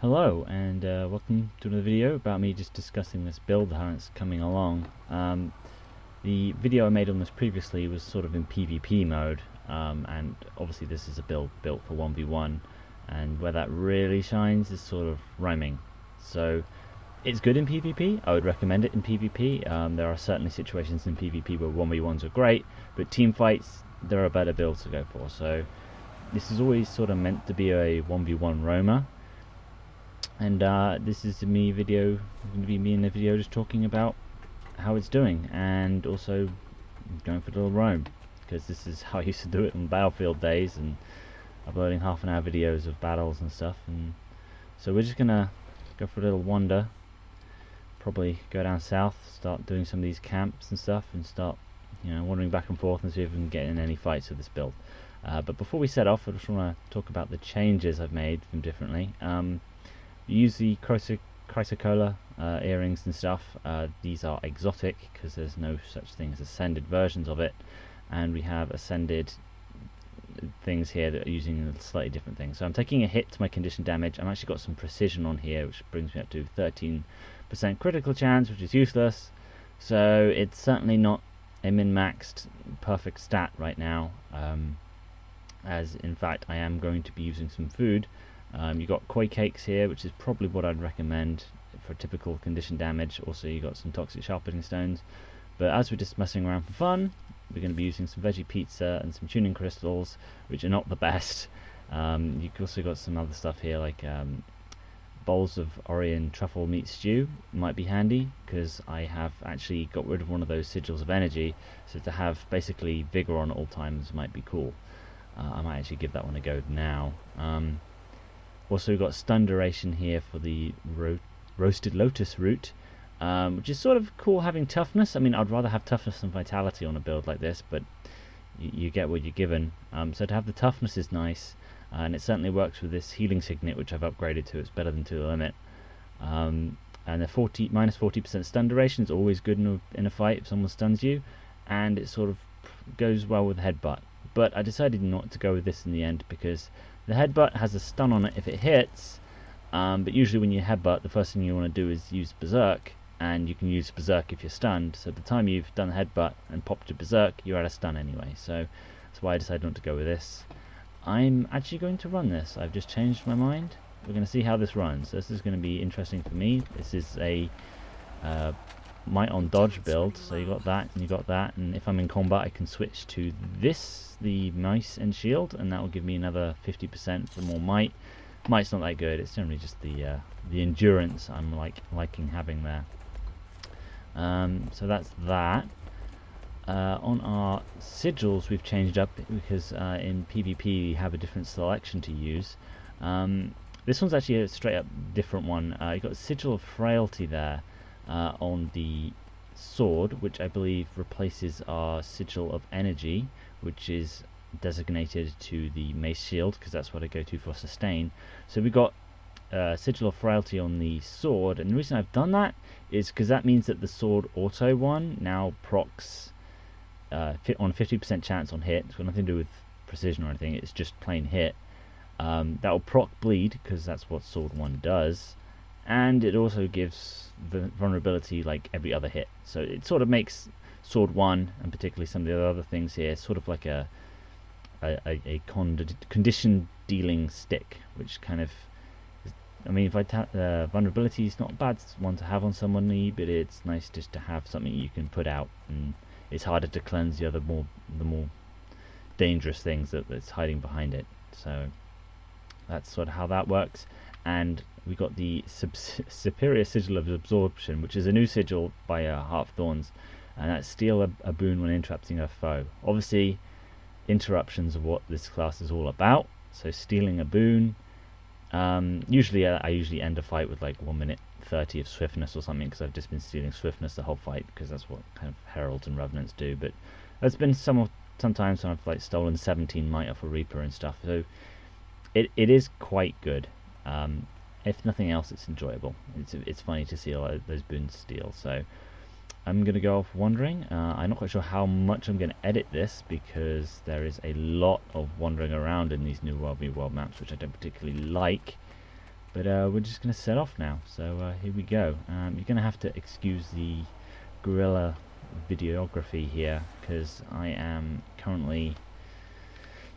Hello and welcome to another video about me just discussing this build, how it's coming along. The video I made on this previously was sort of in PvP mode, and obviously this is a build built for 1v1, and where that really shines is sort of rhyming. So it's good in PvP, I would recommend it in PvP. There are certainly situations in PvP where 1v1s are great, but team fights, there are better builds to go for. So this is always sort of meant to be a 1v1 roamer. And this is going to be me in the video just talking about how it's doing, and also going for a little roam, because this is how I used to do it on Battlefield days, and uploading half-an-hour videos of battles and stuff. And so we're just gonna go for a little wander, probably go down south, start doing some of these camps and stuff, and start wandering back and forth and see if we can get in any fights with this build. But before we set off, I just want to talk about the changes I've made from differently. Use the chrysocolla earrings and stuff. These are exotic because there's no such thing as ascended versions of it, and we have ascended things here that are using slightly different things. So I'm taking a hit to my condition damage. I've actually got some precision on here, which brings me up to 13% critical chance, which is useless. So it's certainly not a min-maxed perfect stat right now, as in fact I am going to be using some food. You've got koi cakes here, which is probably what I'd recommend for typical condition damage. Also, you've got some toxic sharpening stones. But as we're just messing around for fun, we're going to be using some veggie pizza and some tuning crystals, which are not the best. You've also got some other stuff here, like bowls of Orion truffle meat stew might be handy, because I have actually got rid of one of those sigils of energy, so to have basically vigor on at all times might be cool. I might actually give that one a go now. Also, we've got stun duration here for the roasted lotus root, which is sort of cool having toughness. I mean, I'd rather have toughness than vitality on a build like this, but you get what you're given. So to have the toughness is nice, and it certainly works with this healing signet, which I've upgraded to. It's better than to the limit. And the minus 40% stun duration is always good in a fight if someone stuns you, and it sort of goes well with headbutt. But I decided not to go with this in the end, because the headbutt has a stun on it if it hits, but usually when you headbutt, the first thing you want to do is use Berserk, and you can use Berserk if you're stunned. So by the time you've done the headbutt and popped your Berserk, you're at a stun anyway. So that's why I decided not to go with this. I'm actually going to run this. I've just changed my mind. We're going to see how this runs. This is going to be interesting for me. This is a might on dodge build, so you got that and you got that, and if I'm in combat I can switch to this, the mice and shield, and that will give me another 50% for more might. Might's not that good, it's generally just the endurance I'm liking having there. So that's that. On our sigils we've changed up, because in PvP you have a different selection to use. This one's actually a straight up different one. You've got Sigil of Frailty there on the sword, which I believe replaces our Sigil of Energy, which is designated to the mace shield, because that's what I go to for sustain. So we got Sigil of Frailty on the sword, and the reason I've done that is because that means that the sword auto one now procs on 50% chance on hit. It's got nothing to do with precision or anything, it's just plain hit. That will proc bleed, because that's what sword 1 does, and it also gives the vulnerability like every other hit. So it sort of makes sword 1, and particularly some of the other things here, sort of like a condition dealing stick, which kind of is, I mean, vulnerability is not a bad one to have on somebody, but it's nice just to have something you can put out, and it's harder to cleanse the more dangerous things that's hiding behind it. So that's sort of how that works. And we got the Superior Sigil of Absorption, which is a new sigil by Heart of Thorns, and that's steal a boon when interrupting a foe. Obviously, interruptions are what this class is all about, so stealing a boon. Usually I usually end a fight with like 1 minute 30 of swiftness or something, because I've just been stealing swiftness the whole fight, because that's what kind of heralds and revenants do. But there's been sometimes when I've like stolen 17 might off a reaper and stuff, so it is quite good. If nothing else, it's enjoyable. It's funny to see a lot of those boons steal. So I'm going to go off wandering. I'm not quite sure how much I'm going to edit this, because there is a lot of wandering around in these new World v World maps, which I don't particularly like. But we're just going to set off now, so here we go. You're going to have to excuse the guerrilla videography here, because I am currently...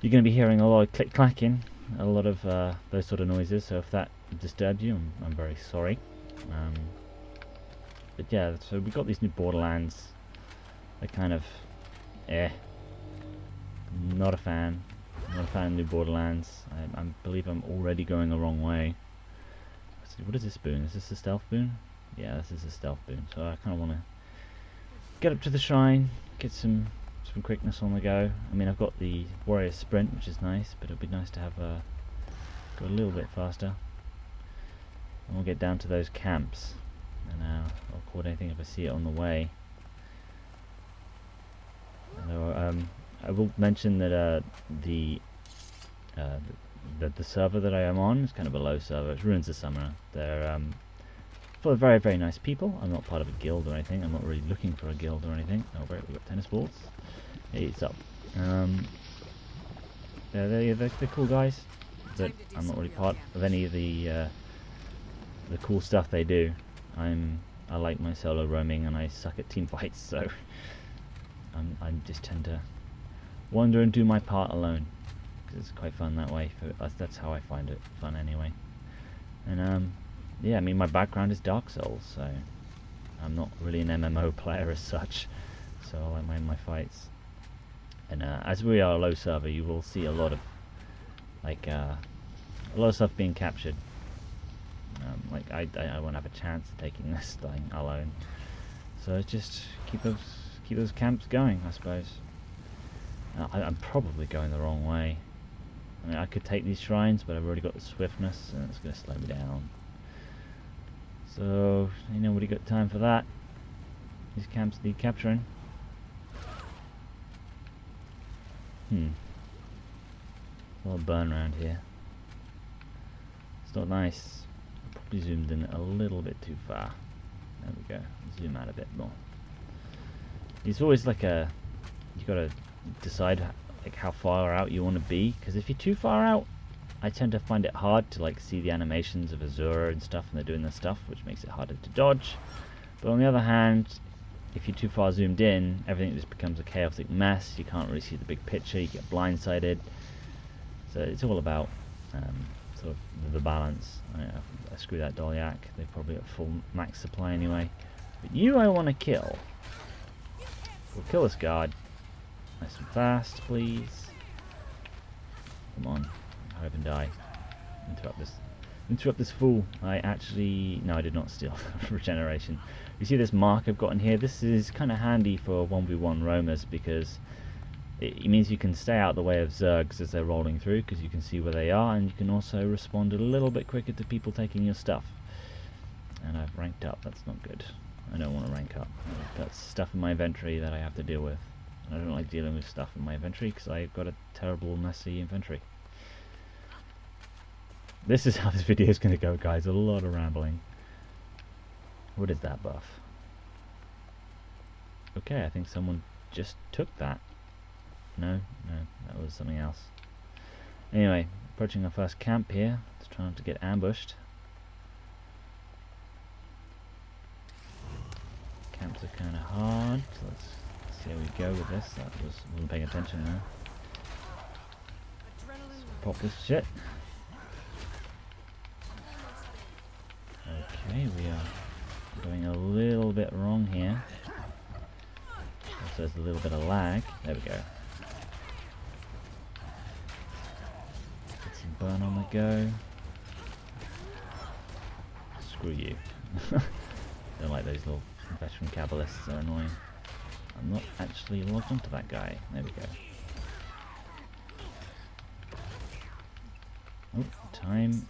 You're going to be hearing a lot of click-clacking, a lot of those sort of noises, so if that disturbed you, I'm very sorry. But yeah, so we got these new Borderlands. They're kind of... Not a fan. Not a fan of new Borderlands. I believe I'm already going the wrong way. What is this boon? Is this a stealth boon? Yeah, this is a stealth boon. So I kind of want to get up to the shrine, get some quickness on the go. I mean, I've got the warrior sprint, which is nice, but it'd be nice to have go a little bit faster. And we'll get down to those camps, and I'll record anything if I see it on the way. And, I will mention that the server that I am on is kind of a low server. It's Ruins of Summer. They're full of very, very nice people. I'm not part of a guild or anything. I'm not really looking for a guild or anything. Oh, great, we've got tennis balls. Hey, it's up. They're cool guys, but I'm not really part of any of the cool stuff they do. I like my solo roaming, and I suck at team fights, so I just tend to wander and do my part alone. It's quite fun that way. That's how I find it fun anyway. And yeah, I mean, my background is Dark Souls, so I'm not really an MMO player as such, so I like my fights. And as we are a low server, you will see a lot of a lot of stuff being captured. Like I won't have a chance of taking this thing alone, so just keep those camps going, I suppose. I'm probably going the wrong way. I mean, I could take these shrines, but I've already got the swiftness, and it's going to slow me down. So, ain't nobody got time for that. These camps need capturing. A lot of burn around here. It's not nice. I probably zoomed in a little bit too far. There we go. Zoom out a bit more. It's always like you gotta decide like how far out you want to be, because if you're too far out, I tend to find it hard to like see the animations of Azura and stuff, and they're doing their stuff, which makes it harder to dodge. But on the other hand, if you're too far zoomed in, everything just becomes a chaotic mess. You can't really see the big picture, you get blindsided. So it's all about sort of the balance. I screw that Dolyak, they're probably at full max supply anyway. But you I want to kill. We'll kill this guard. Nice and fast, please. Come on, hurry up and die. Interrupt this fool. I did not steal regeneration. You see this mark I've got in here? This is kind of handy for 1v1 roamers, because it means you can stay out the way of Zergs as they're rolling through, because you can see where they are, and you can also respond a little bit quicker to people taking your stuff. And I've ranked up. That's not good. I don't want to rank up. That's stuff in my inventory that I have to deal with. I don't like dealing with stuff in my inventory because I've got a terrible, messy inventory. This is how this video is going to go, guys. A lot of rambling. What is that buff? Okay, I think someone just took that. No, that was something else. Anyway, approaching our first camp here. Let's try not to get ambushed. Camps are kind of hard, so let's see how we go with this. Wasn't paying attention there. Let's pop this shit. Okay, we are going a little bit wrong here. Also, there's a little bit of lag. There we go. Get some burn on the go. Screw you. Don't like those little veteran Kabbalists, are annoying. I'm not actually logged onto that guy. There we go. Oh, time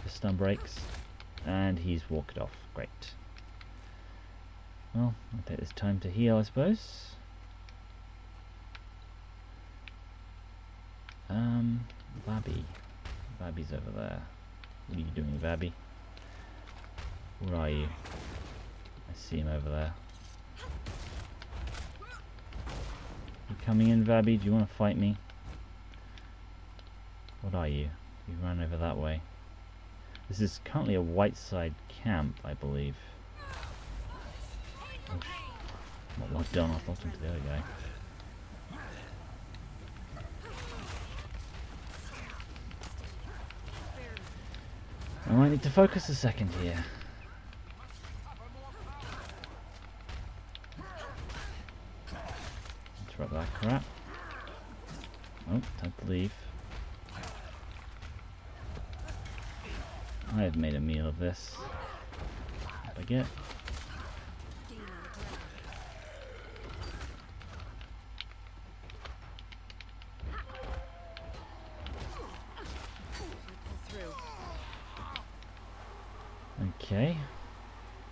for stun breaks. And he's walked off. Great. Well, I'll take this time to heal, I suppose. Vabby. Vabby's over there. What are you doing, Vabby? Where are you? I see him over there. You coming in, Vabby? Do you want to fight me? What are you? You ran over that way. This is currently a white side camp, I believe. Oh, not locked on, I locked into the other guy. I might need to focus a second here. Interrupt that crap. Oh, time to leave. I have made a meal of this. What I get? Okay.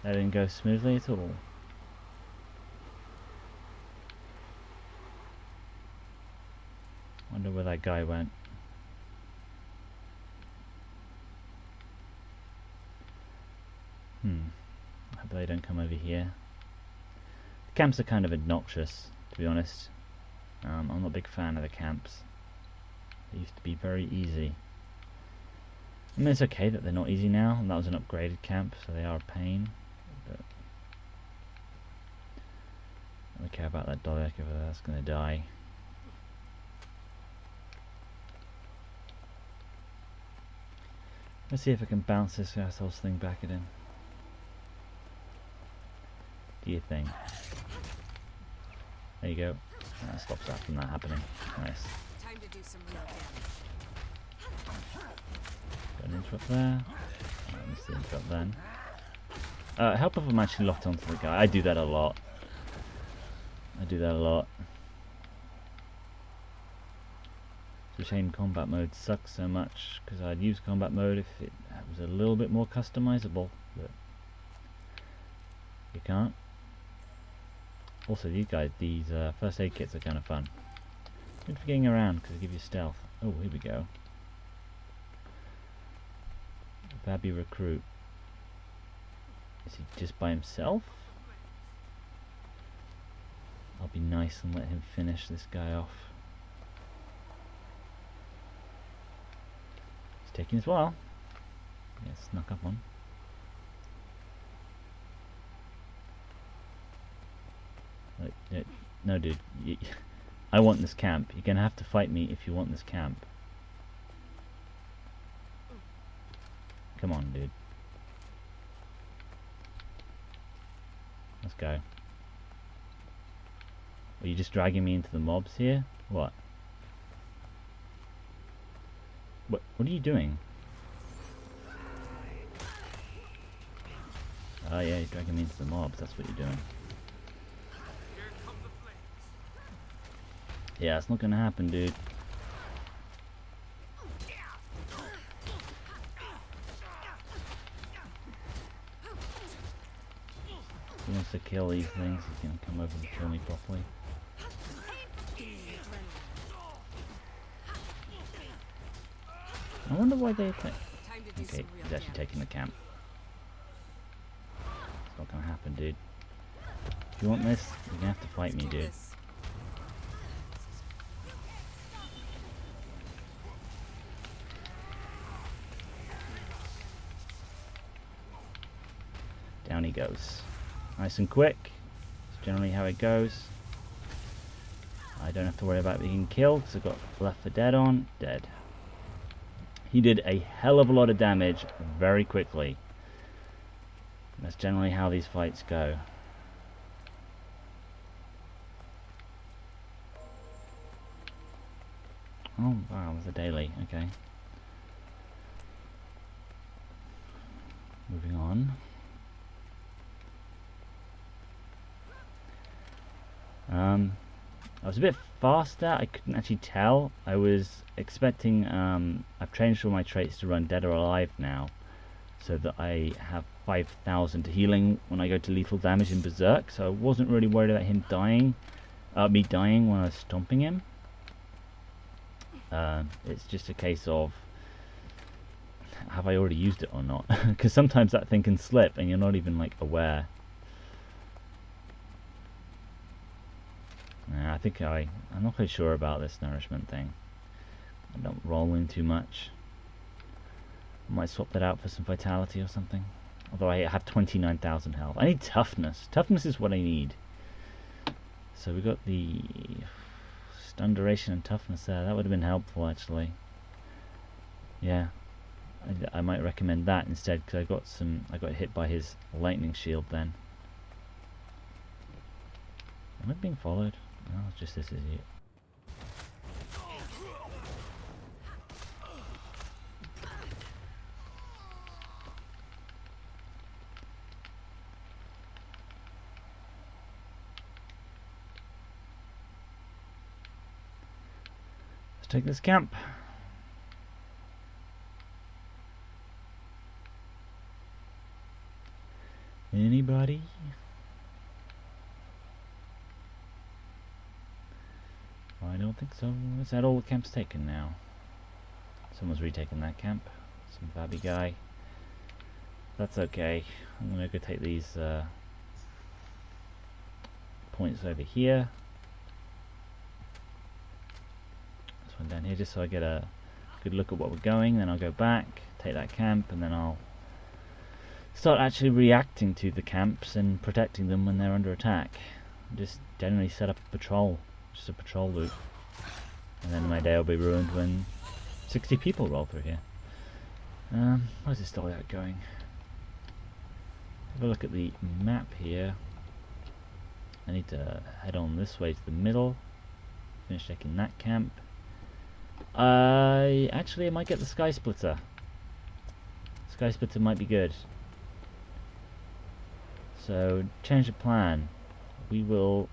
That didn't go smoothly at all. Wonder where that guy went. I hope they don't come over here. The camps are kind of obnoxious, to be honest. I'm not a big fan of the camps. They used to be very easy. I mean, it's okay that they're not easy now, and that was an upgraded camp, so they are a pain. But I don't care about that Dalek over there, that's going to die. Let's see if I can bounce this asshole's thing back at him. Do your thing. There you go. That stops that from that happening. Nice. Time to do some real damage. Got an interrupt there. Missed the interrupt then. Help if I'm actually locked onto the guy. I do that a lot. It's a shame combat mode sucks so much, because I'd use combat mode if it was a little bit more customizable, but you can't. Also, these first aid kits are kind of fun. Good for getting around because they give you stealth. Oh, here we go. WvW recruit. Is he just by himself? I'll be nice and let him finish this guy off. He's taking his while. Yeah, snuck up on. No, dude. I want this camp. You're gonna have to fight me if you want this camp. Come on, dude. Let's go. Are you just dragging me into the mobs here? What? What are you doing? Oh yeah, you're dragging me into the mobs. That's what you're doing. Yeah, it's not gonna happen, dude. If he wants to kill these things, he can come over and kill me properly. I wonder why they attack. Okay, he's actually taking the camp. It's not gonna happen, dude. If you want this, you're gonna have to fight me, dude. Down he goes. Nice and quick. That's generally how it goes. I don't have to worry about being killed because I've got Left 4 Dead on. Dead. He did a hell of a lot of damage very quickly. That's generally how these fights go. Oh wow, it was a daily. Okay. Moving on. I was a bit faster. I couldn't actually tell. I was expecting, I've changed all my traits to run Dead or Alive now, so that I have 5,000 healing when I go to lethal damage in Berserk, so I wasn't really worried about him dying, me dying when I was stomping him. It's just a case of, have I already used it or not? Because sometimes that thing can slip and you're not even like aware. I think I'm not quite sure about this nourishment thing. I don't roll in too much. I might swap that out for some vitality or something. Although I have 29,000 health. I need toughness. Toughness is what I need. So we got the stun duration and toughness there. That would have been helpful actually. Yeah, I might recommend that instead because I got hit by his lightning shield then. Am I being followed? No, it's just this idiot. Let's take this camp. Anybody? I don't think so. Is that all the camp's taken now? Someone's retaken that camp. Some Vabby guy. That's okay. I'm gonna go take these points over here. This one down here, just so I get a good look at what we're going. Then I'll go back, take that camp, and then I'll start actually reacting to the camps and protecting them when they're under attack. Just generally set up a patrol, just a patrol loop, and then my day will be ruined when 60 people roll through here. Where's this story out going? Have a look at the map here. I need to head on this way to the middle, finish checking that camp. I might get the Sky Splitter. Sky Splitter might be good. So, change the plan. We will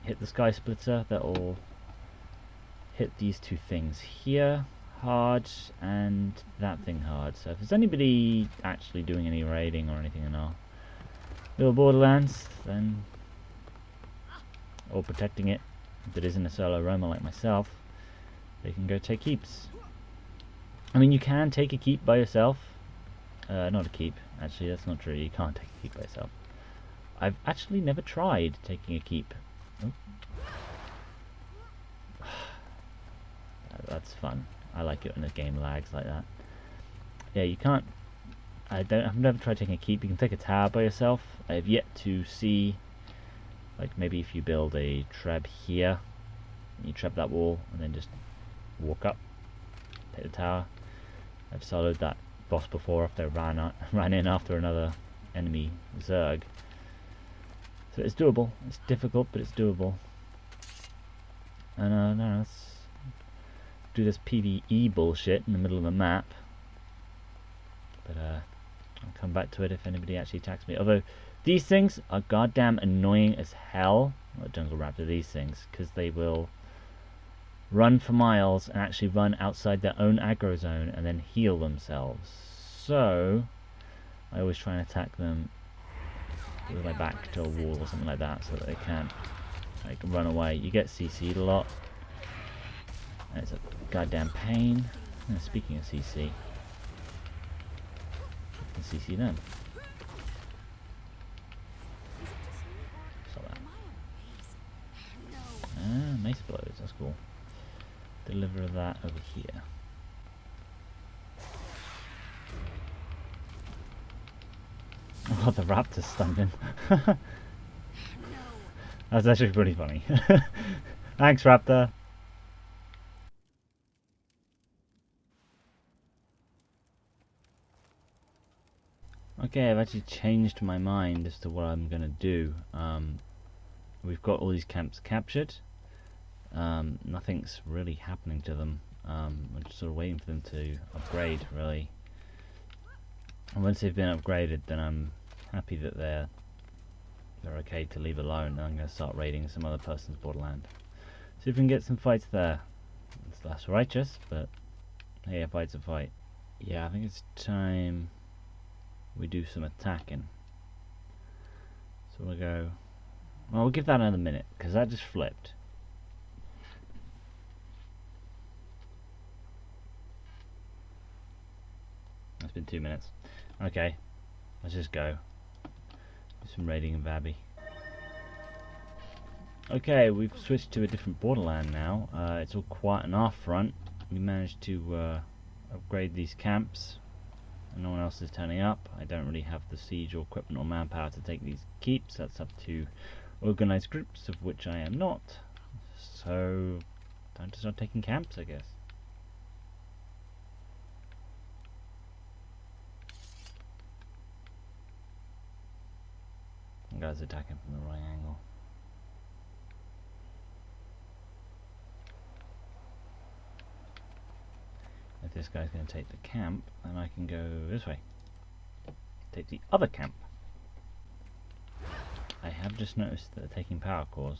hit the Sky Splitter. That'll hit these two things here hard, and that thing hard. So if there's anybody actually doing any raiding or anything in our little borderlands, then, or protecting it, if it isn't a solo roamer like myself, they can go take keeps. I mean, you can take a keep by yourself. Not a keep, actually, that's not true. You can't take a keep by yourself. I've actually never tried taking a keep. Oh. That's fun. I like it when the game lags like that. Yeah, you can't. I've never tried taking a keep. You can take a tower by yourself. I have yet to see, like, maybe if you build a trap here, you trap that wall and then just walk up, take the tower. I've soloed that boss before after I ran in after another enemy Zerg. So it's doable. It's difficult, but it's doable. And no, let's do this PvE bullshit in the middle of the map. But I'll come back to it if anybody actually attacks me. Although these things are goddamn annoying as hell. Well, Jungle Raptor, these things, because they will run for miles and actually run outside their own aggro zone and then heal themselves. So I always try and attack them with my back to a wall or something like that so that they can't, like, run away. You get CC'd a lot. And it's a goddamn pain. And speaking of CC, you can CC them. Stop that. Ah, mace blows, that's cool. Deliver that over here. Oh, the raptor's stunned him. That's actually pretty funny. Thanks, Raptor. Okay, I've actually changed my mind as to what I'm going to do. We've got all these camps captured. Nothing's really happening to them. I'm just sort of waiting for them to upgrade, really. And once they've been upgraded, then I'm happy that they're okay to leave alone, and I'm going to start raiding some other person's borderland. See if we can get some fights there. It's less righteous, but hey, a fight's a fight. Yeah, I think it's time we do some attacking. So we'll go. Well, we'll give that another minute because that just flipped. It's been 2 minutes. Okay, let's just go. Do some raiding in Vabby. Okay, we've switched to a different borderland now. It's all quiet on our front. We managed to upgrade these camps, and no one else is turning up. I don't really have the siege or equipment or manpower to take these keeps. That's up to organised groups, of which I am not. So, time to start taking camps, I guess. The guy's attacking from the right angle. If this guy's going to take the camp, then I can go this way. Take the other camp. I have just noticed that they're taking power cores.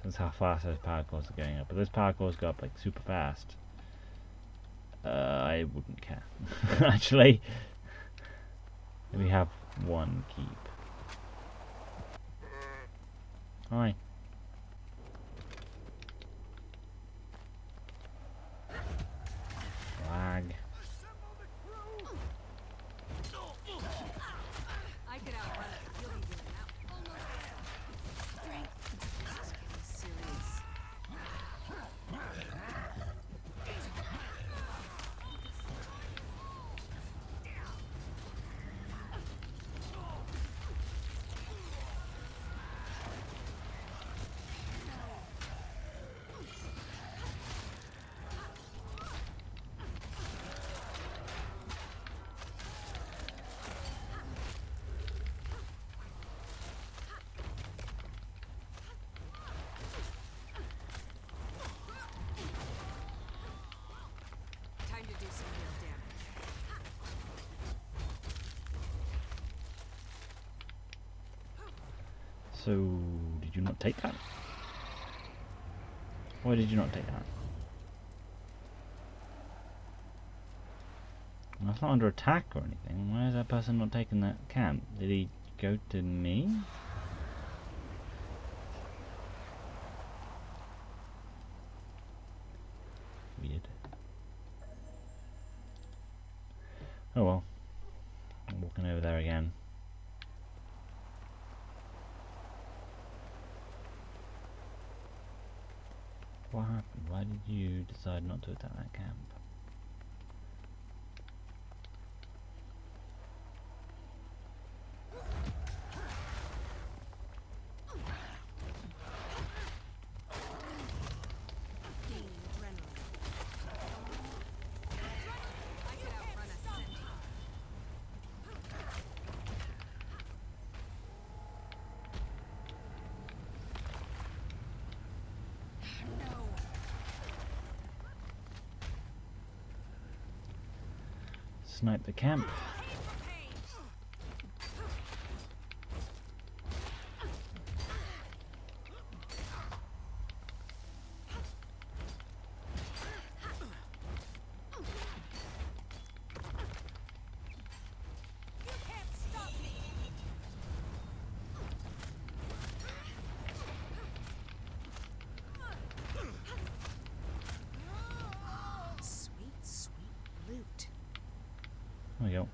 That's how fast those power cores are going up. But those power cores go up like super fast. I wouldn't care. Actually, we have one keep. Hi. Flag. I could outrun it. You'll be doing that. Almost there. Strength. This is getting serious. Time to do some real damage. So, did you not take that? Why did you not take that? Well, that's not under attack or anything. Why is that person not taking that camp? Did he go to me? Weird. Oh well. I'm walking over there again. What happened? Why did you decide not to attack that camp? Gaining adrenaline. I could outrun a centaur. No. Snipe the camp. You can't stop me. Sweet, sweet loot. There we go.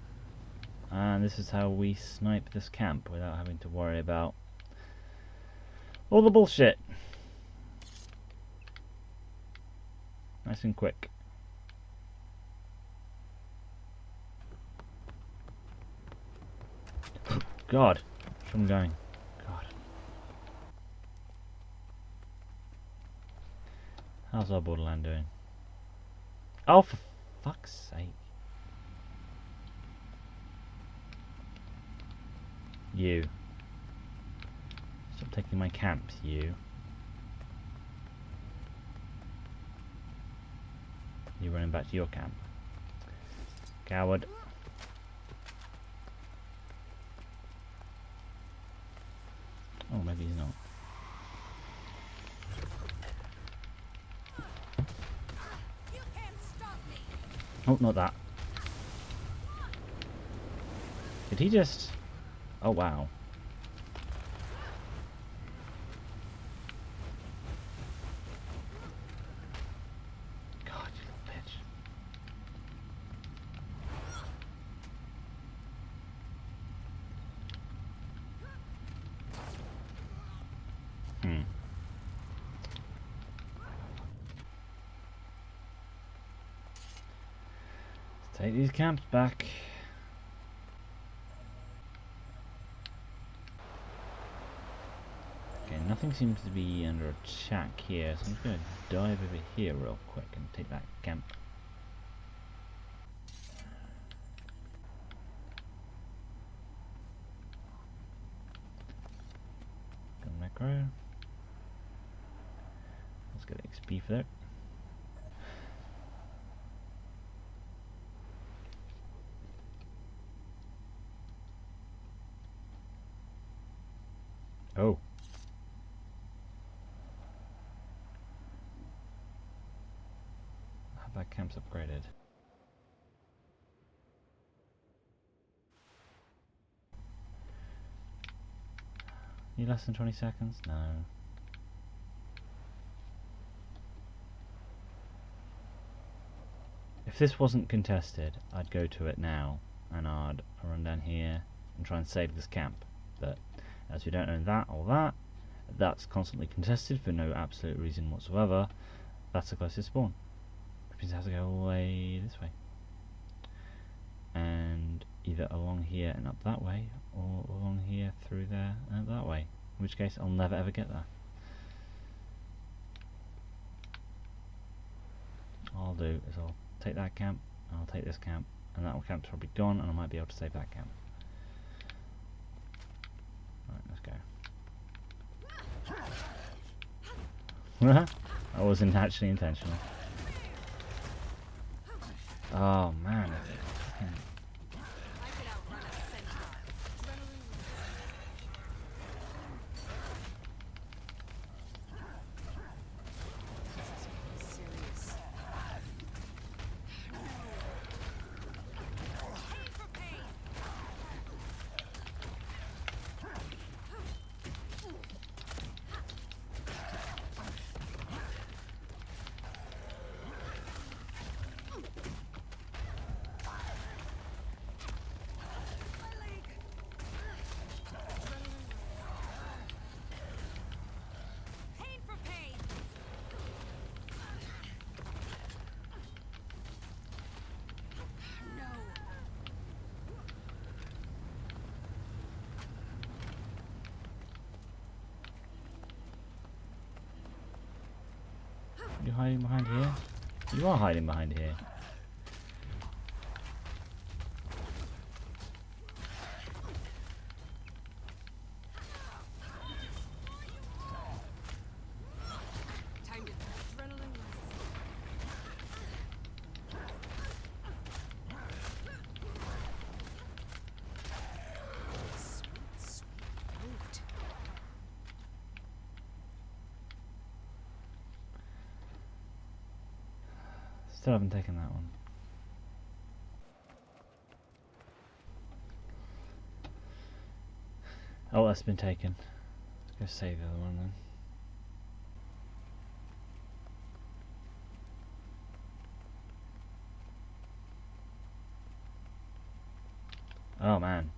And this is how we snipe this camp without having to worry about all the bullshit. Nice and quick. God, where's I'm going? God. How's our borderland doing? Oh, for fuck's sake. You. Stop taking my camps, you. You're running back to your camp. Coward. Oh, maybe he's not. You can't stop me. Oh, not that. Did he just... Oh, wow. God, you little bitch. Take these camps back. Okay, nothing seems to be under attack here, so I'm just going to dive over here real quick and take that camp. Gun macro. Let's get XP for that. Oh. Have that camp's upgraded. Need less than 20 seconds? No. If this wasn't contested, I'd go to it now and I'd run down here and try and save this camp. But as we don't own that or that, that's constantly contested for no absolute reason whatsoever. That's the closest spawn. Which means it has to go all the way this way. And either along here and up that way, or along here through there and up that way. In which case I'll never ever get there. All I'll do is I'll take that camp, and I'll take this camp, and that camp's probably gone, and I might be able to save that camp. Right, let's go. That wasn't actually intentional. Oh man. You hiding behind here? You are hiding behind here. Time to adrenaline rises. Sweet boat. Still haven't taken that one. Oh, that's been taken. Let's go save the other one then. Oh man.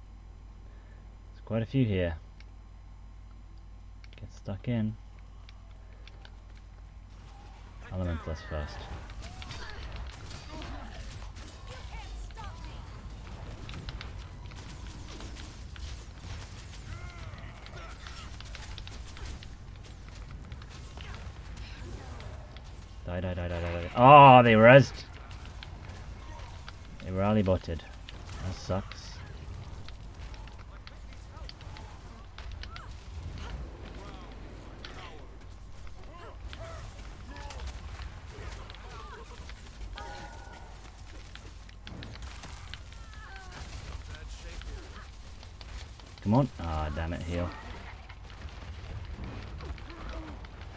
There's quite a few here. Get stuck in. Elementalist first. Die, die, die, die, die, die. Oh, they rezzed. They rally botted. That sucks. Come on. Ah, damn it, heal.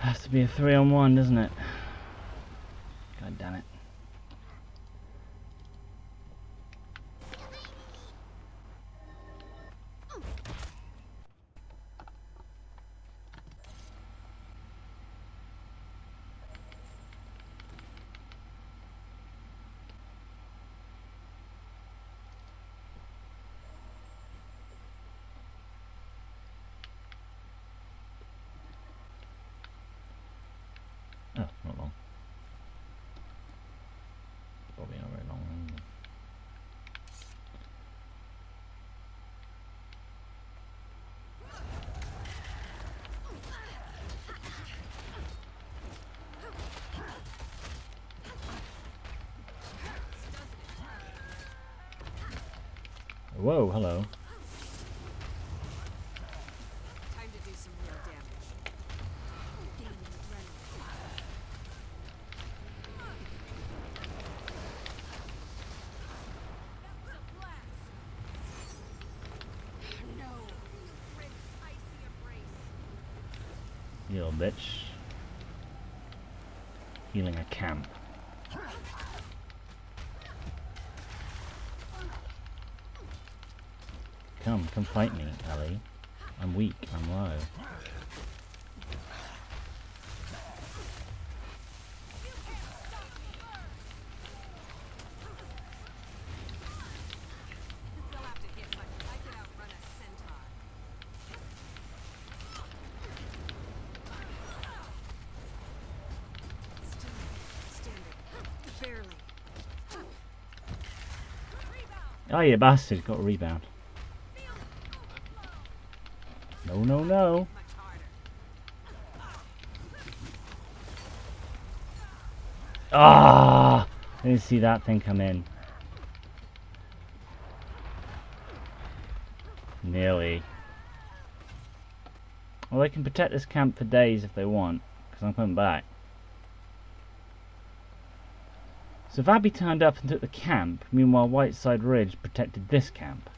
Has to be a 3-on-1, doesn't it? God damn it. Oh, not long. Whoa, hello. Time to do some real damage. Gaining adrenaline. That was a blast. No. Rinse icy embrace. You little bitch. Healing a camp. Come fight me, Ellie. I'm weak, I'm low. They'll have to hit, but I could outrun a centaur. Still standing. Barely. Rebound. Oh, you bastard, got a rebound. No, no, no. Much harder. Ah! I didn't see that thing come in. Nearly. Well, they can protect this camp for days if they want, because I'm coming back. So if Abby turned up and took the camp, meanwhile Whiteside Ridge protected this camp.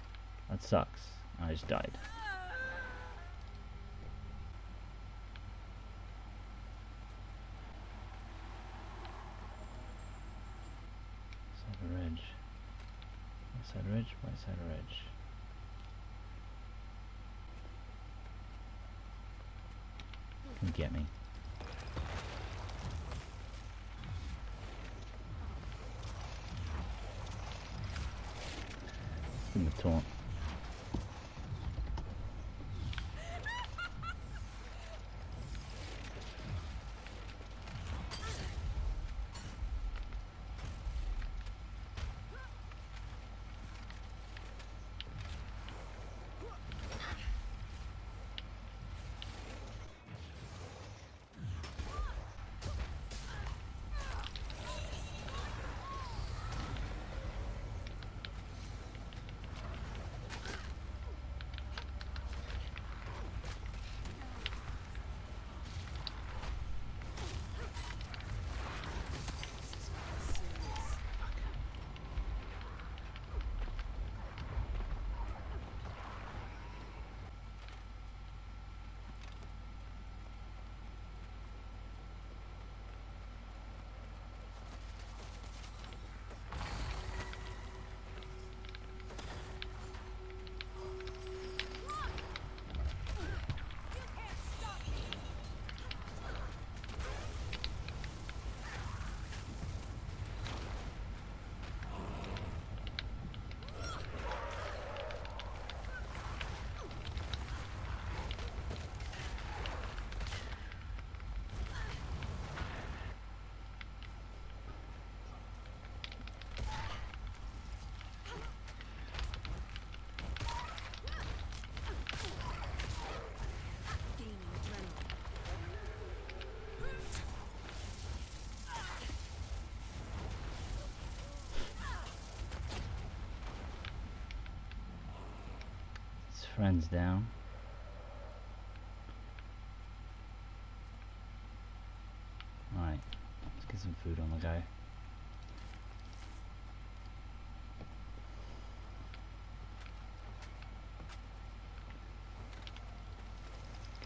That sucks. I just died. Ridge. Whiteside Ridge, Whiteside Ridge. Come get me. Give him a taunt. Friends down. Alright, let's get some food on the go.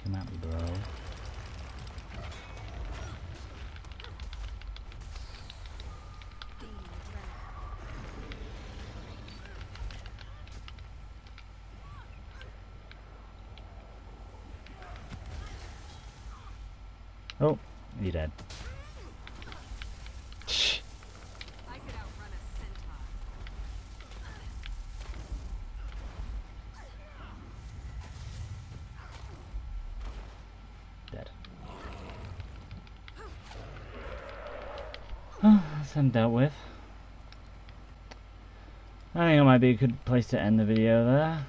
Come at me, bro. Oh, you're dead. Shh. I could outrun a centaur. Dead. Oh, that's them dealt with. I think it might be a good place to end the video there.